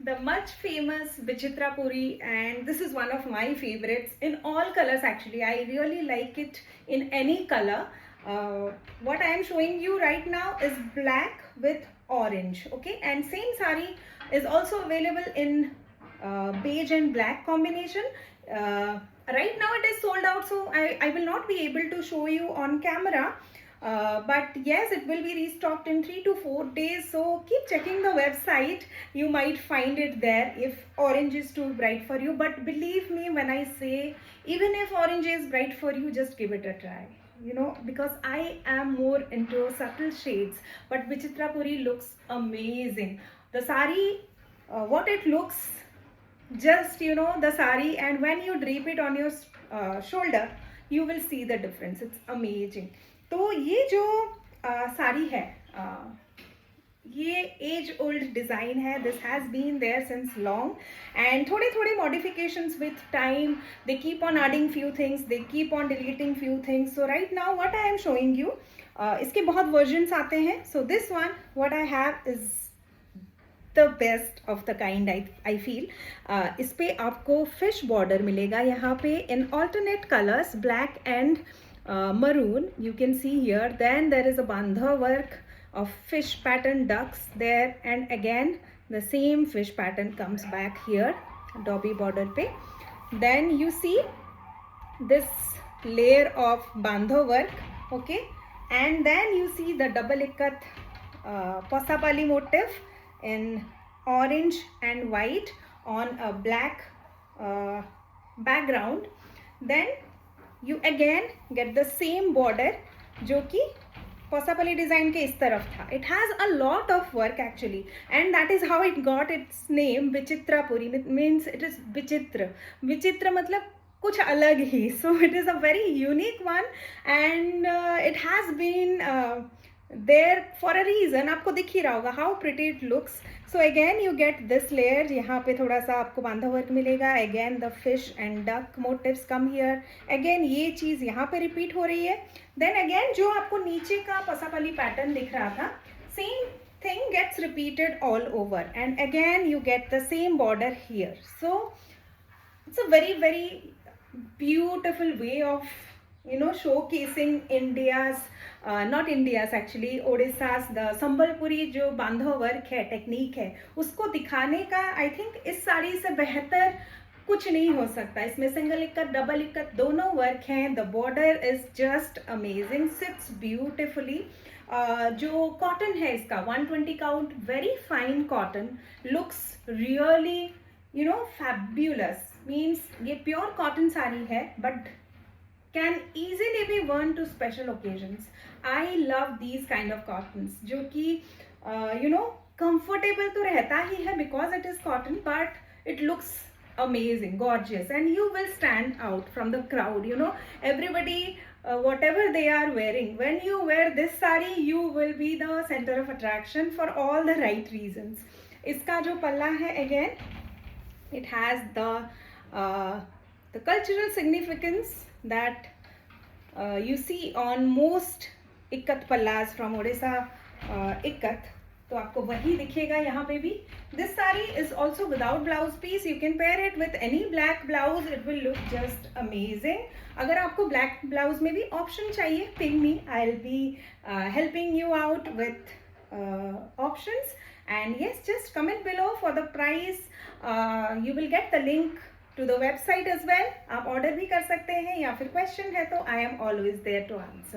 the much famous Vichitra Puri, and this is one of my favorites in all colors actually. I really like it in any color. What I am showing you right now is black with orange, okay, and same sari is also available in beige and black combination. Right now it is sold out, so I will not be able to show you on camera. But yes, it will be restocked in 3 to 4 days, so keep checking the website. You might find it there if orange is too bright for you. But believe me when I say, even if orange is bright for you, just give it a try, you know, because I am more into subtle shades. But Vichitra Puri looks amazing. The sari, what it looks, just, you know, the sari, and when you drape it on your shoulder, you will see the difference. It's amazing. तो ये जो साड़ी है, ये age old design है. This has been there since long and थोड़े थोड़े modifications with time. They keep on adding few things, they keep on deleting few things. So right now what I am showing you, इसके बहुत versions आते हैं. So this one what I have is the best of the kind. I feel इस पे आपको fish border मिलेगा यहाँ पे in alternate colours, black and maroon. You can see here. Then there is a bandha work of fish pattern ducks there, and again the same fish pattern comes back here, dobby border pe. Then you see this layer of bandha work, okay, and then you see the double ikat pasapali motif in orange and white on a black background. Then you again get the same border जो कि पोसापली design के इस तरफ था. It has a lot of work actually, and that is how it got its name Vichitra Puri. Means it is विचित्र. विचित्र मतलब कुछ अलग ही. So it is a very unique one, and it has been there for a reason. आपको दिख ही रहा होगा how pretty it looks. So again you get this layer. यहाँ पे थोड़ा सा आपको बांधा वर्क मिलेगा. Again the fish and duck motifs come here. Again ये चीज़ यहाँ पे रिपीट हो रही है. Then again जो आपको नीचे का पसापली पैटर्न दिख रहा था, same thing gets repeated all over, and again you get the same border here. So it's a very very beautiful way of, you know, showcasing India's not India's actually, Odisha's the Sambalpuri जो बांधो work है, technique है, उसको दिखाने का I think इस साड़ी से बेहतर कुछ नहीं हो सकता. इसमें सिंगल इक्कत, डबल इक्कत दोनों वर्क हैं. The border is just amazing, sits beautifully. जो कॉटन है इसका 120 count, very fine cotton, looks really, you know, fabulous. Means ये प्योर कॉटन साड़ी है but can easily be worn to special occasions. I love these kind of cottons जो कि you know comfortable तो रहता ही है because it is cotton, but it looks amazing, gorgeous, and you will stand out from the crowd. You know, everybody whatever they are wearing, when you wear this sari you will be the center of attraction for all the right reasons. इसका जो पल्ला है, again it has the cultural significance that you see on most ikat पल्लास from Odisha ikat. तो आपको वही दिखेगा यहाँ पे भी. This saree is also without blouse piece. You can pair it with any black blouse. It will look just amazing. अगर आपको black blouse में भी option चाहिए, ping me. I'll be helping you out with options. And yes, just comment below for the price. You will get the link to the website as well. आप order भी कर सकते हैं, या फिर क्वेश्चन है तो I am always there to answer.